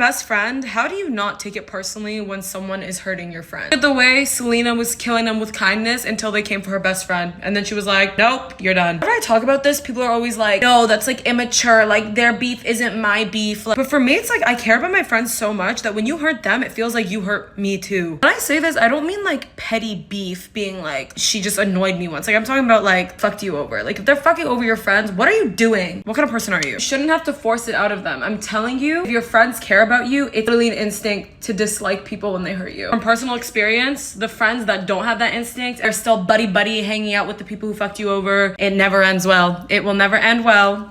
best friend, how do you not take it personally when someone is hurting your friend? The way Selena was killing them with kindness until they came for her best friend. And then she was like, nope, you're done. When I talk about this, people are always like, no, that's like immature. Like their beef isn't my beef. But for me, it's like I care about my friends so much that when you hurt them, it feels like you hurt me too. When I say this, I don't mean like petty beef being like, she just annoyed me once. Like I'm talking about like fucked you over. Like if they're fucking over your friends, what are you doing? What kind of person are you? You shouldn't have to force it out of them. I'm telling you, if your friends care about you, it's literally an instinct to dislike people when they hurt you. From personal experience, the friends that don't have that instinct are still buddy hanging out with the people who fucked you over. It never ends well. It will never end well.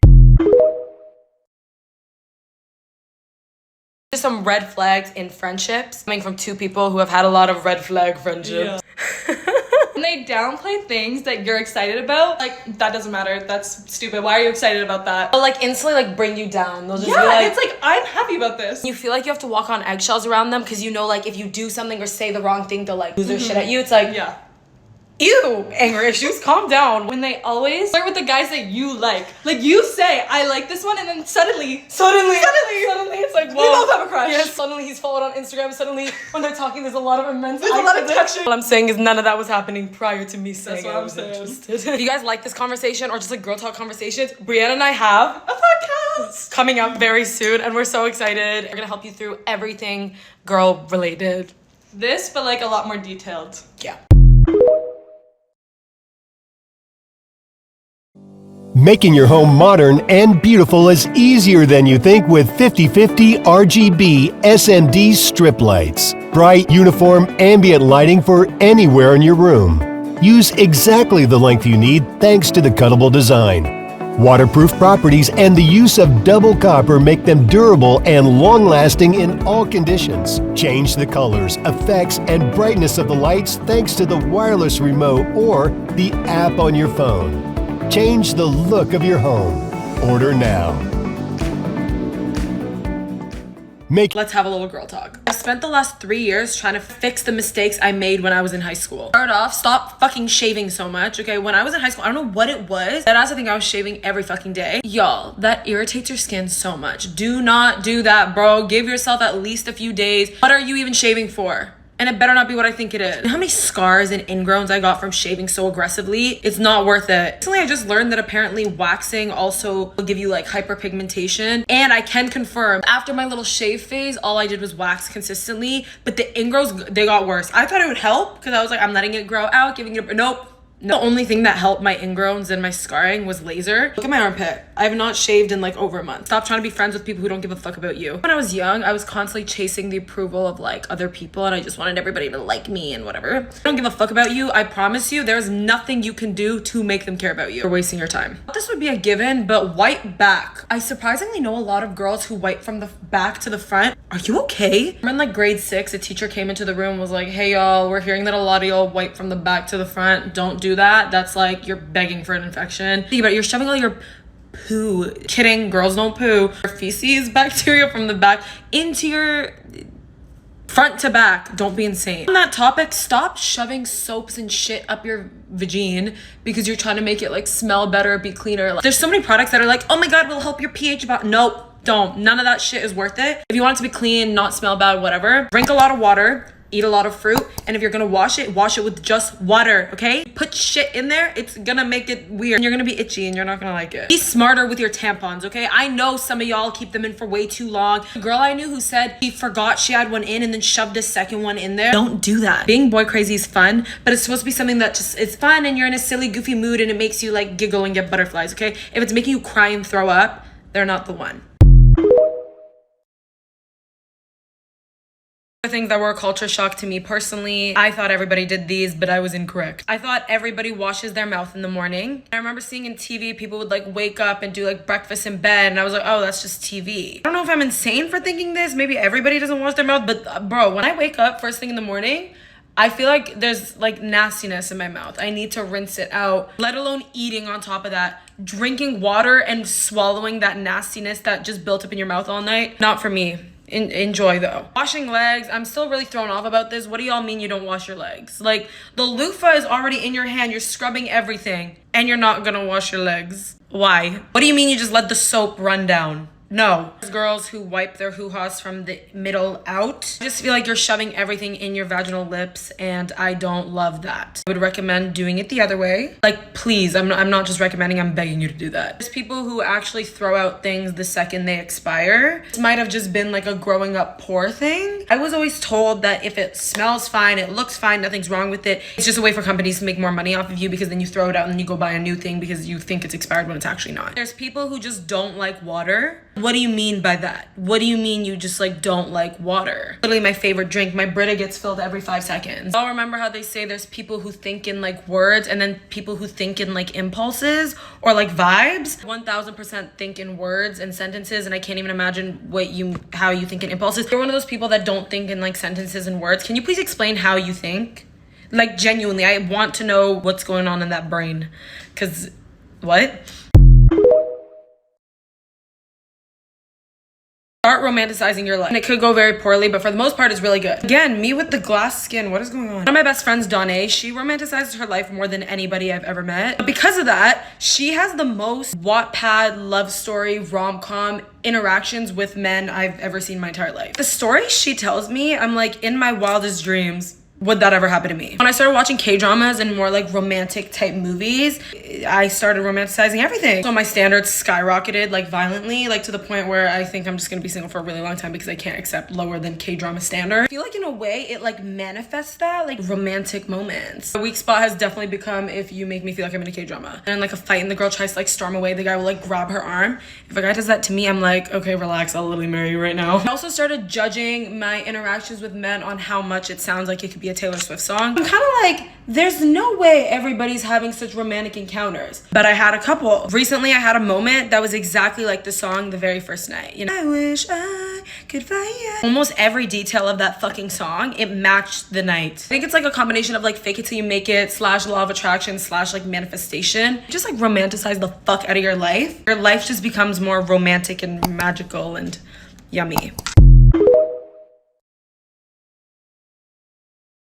Just some red flags in friendships coming from two people who have had a lot of red flag friendships. Yeah. When they downplay things that you're excited about, like that doesn't matter, that's stupid, why are you excited about that? They'll like instantly like bring you down. They'll just be like, it's like, I'm happy about this. You feel like you have to walk on eggshells around them because you know like if you do something or say the wrong thing, they'll like lose their shit at you. It's like, yeah. Ew, anger issues, calm down. When they always flirt with the guys that you like you say, I like this one, and then suddenly it's like, whoa. We both have a crush. Yes, suddenly he's followed on Instagram. Suddenly when they're talking, there's a lot of immense There's a lot of touching. What I'm saying is none of that was happening prior to me saying I was interested. If you guys like this conversation or just like girl talk conversations, Brianna and I have a podcast coming up very soon, and we're so excited. We're gonna help you through everything girl related. This, but like a lot more detailed. Yeah. Making your home modern and beautiful is easier than you think with 50/50 RGB SMD strip lights. Bright, uniform, ambient lighting for anywhere in your room. Use exactly the length you need thanks to the cuttable design. Waterproof properties and the use of double copper make them durable and long-lasting in all conditions. Change the colors, effects, and brightness of the lights thanks to the wireless remote or the app on your phone. Change the look of your home. Order now. Let's have a little girl talk. I spent the last 3 years trying to fix the mistakes I made when I was in high school. Start off, stop fucking shaving so much, okay? When I was in high school, I don't know what it was. That I think I was shaving every fucking day. Y'all, that irritates your skin so much. Do not do that, bro. Give yourself at least a few days. What are you even shaving for? And it better not be what I think it is. You know how many scars and ingrowns I got from shaving so aggressively? It's not worth it. Recently, I just learned that apparently waxing also will give you like hyperpigmentation. And I can confirm, after my little shave phase, all I did was wax consistently, but the ingrows, they got worse. I thought it would help because I was like, I'm letting it grow out, giving it a, nope. No. The only thing that helped my ingrowns and my scarring was laser. Look at my armpit. I have not shaved in like over a month. Stop trying to be friends with people who don't give a fuck about you. When I was young, I was constantly chasing the approval of like other people and I just wanted everybody to like me and whatever. I don't give a fuck about you. I promise you, there's nothing you can do to make them care about you. You're wasting your time. This would be a given, but wipe back. I surprisingly know a lot of girls who wipe from the back to the front. Are you okay? In like grade 6, a teacher came into the room and was like, hey y'all, we're hearing that a lot of y'all wipe from the back to the front. Don't do that. That's like you're begging for an infection. Think about it, you're shoving all your poo. Kidding, girls don't poo. Your feces, bacteria from the back into your front to back. Don't be insane. On that topic, stop shoving soaps and shit up your vagine because you're trying to make it like smell better, be cleaner. Like, there's so many products that are like, oh my god, will help your pH nope, don't. None of that shit is worth it. If you want it to be clean, not smell bad, whatever, drink a lot of water. Eat a lot of fruit, and if you're gonna wash it with just water, okay? Put shit in there, it's gonna make it weird. And you're gonna be itchy and you're not gonna like it. Be smarter with your tampons, okay? I know some of y'all keep them in for way too long. A girl I knew who said she forgot she had one in and then shoved a second one in there. Don't do that. Being boy crazy is fun, but it's supposed to be something that just is fun and you're in a silly, goofy mood and it makes you like giggle and get butterflies, okay? If it's making you cry and throw up, they're not the one. Things that were a culture shock to me personally. I thought everybody did these, but I was incorrect. I thought everybody washes their mouth in the morning. I remember seeing in TV, people would like wake up and do like breakfast in bed, and I was like, oh, that's just TV. I don't know if I'm insane for thinking this. Maybe everybody doesn't wash their mouth, but bro, when I wake up first thing in the morning, I feel like there's like nastiness in my mouth. I need to rinse it out, let alone eating on top of that. Drinking water and swallowing that nastiness that just built up in your mouth all night, not for me. Enjoy though. Washing legs, I'm still really thrown off about this. What do y'all mean you don't wash your legs? Like, the loofah is already in your hand, you're scrubbing everything, and you're not gonna wash your legs. Why? What do you mean you just let the soap run down? No. There's girls who wipe their hoo-has from the middle out. I just feel like you're shoving everything in your vaginal lips, and I don't love that. I would recommend doing it the other way. Like, please, I'm not just recommending, I'm begging you to do that. There's people who actually throw out things the second they expire. This might have just been like a growing up poor thing. I was always told that if it smells fine, it looks fine, nothing's wrong with it. It's just a way for companies to make more money off of you, because then you throw it out and then you go buy a new thing because you think it's expired when it's actually not. There's people who just don't like water. What do you mean by that? What do you mean you just like don't like water? Literally my favorite drink. My Brita gets filled every 5 seconds. I'll remember how they say there's people who think in like words and then people who think in like impulses or like vibes. 1000% think in words and sentences, and I can't even imagine how you think in impulses. You're one of those people that don't think in like sentences and words. Can you please explain how you think? Like, genuinely, I want to know what's going on in that brain. Cause what? Start romanticizing your life. And it could go very poorly, but for the most part, it's really good. Again, me with the glass skin, what is going on? One of my best friends, Donna, she romanticizes her life more than anybody I've ever met. But because of that, she has the most Wattpad love story, rom-com interactions with men I've ever seen in my entire life. The stories she tells me, I'm like, in my wildest dreams, would that ever happen to me? When I started watching K-dramas and more like romantic type movies, I started romanticizing everything. So my standards skyrocketed like violently, like to the point where I think I'm just gonna be single for a really long time because I can't accept lower than K-drama standard. I feel like in a way it like manifests that, like romantic moments. The weak spot has definitely become if you make me feel like I'm in a K-drama. And like a fight and the girl tries to like storm away, the guy will like grab her arm. If a guy does that to me, I'm like, okay, relax, I'll literally marry you right now. I also started judging my interactions with men on how much it sounds like it could be a Taylor Swift song. I'm kind of like, there's no way everybody's having such romantic encounters. But I had a couple. Recently, I had a moment that was exactly like the song The Very First Night. You know, I wish I could find you. Almost every detail of that fucking song, it matched the night. I think it's like a combination of like fake it till you make it / law of attraction / like manifestation. Just like romanticize the fuck out of your life. Your life just becomes more romantic and magical and yummy.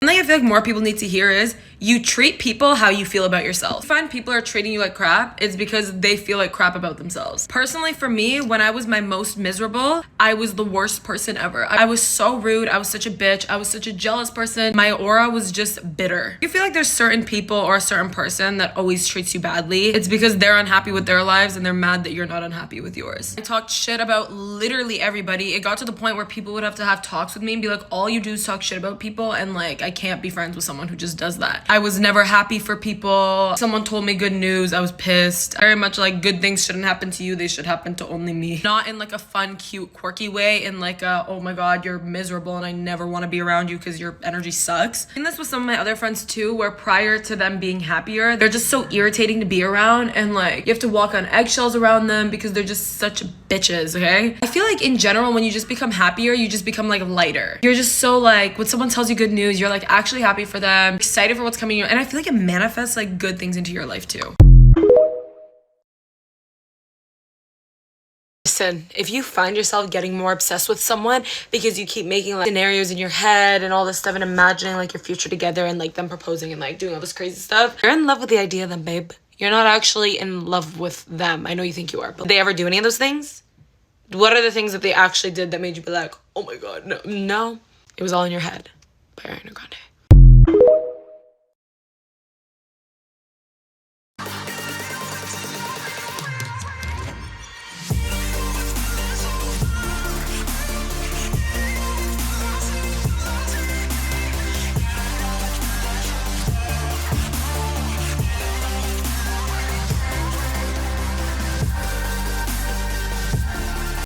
Something I feel like more people need to hear is you treat people how you feel about yourself. If you find people are treating you like crap, it's because they feel like crap about themselves. Personally, for me, when I was my most miserable, I was the worst person ever. I was so rude. I was such a bitch. I was such a jealous person. My aura was just bitter. You feel like there's certain people or a certain person that always treats you badly. It's because they're unhappy with their lives and they're mad that you're not unhappy with yours. I talked shit about literally everybody. It got to the point where people would have to have talks with me and be like, all you do is talk shit about people, and like, I can't be friends with someone who just does that. I was never happy for people. Someone told me good news, I was pissed. Very much like, good things shouldn't happen to you, they should happen to only me. Not in like a fun, cute, quirky way, in like a, oh my god, you're miserable and I never want to be around you because your energy sucks. And this with some of my other friends too, where prior to them being happier, they're just so irritating to be around, and like, you have to walk on eggshells around them because they're just such bitches, okay? I feel like in general, when you just become happier, you just become like lighter. You're just so like, when someone tells you good news, you're like actually happy for them, excited for what's coming, and I feel like it manifests like good things into your life too. Listen, if you find yourself getting more obsessed with someone because you keep making like scenarios in your head and all this stuff and imagining like your future together and like them proposing and like doing all this crazy stuff, you're in love with the idea of them, babe. You're not actually in love with them. I know you think you are, but did they ever do any of those things? What are the things that they actually did that made you be like, oh my god, no? No, it was all in your head. By Ariana Grande.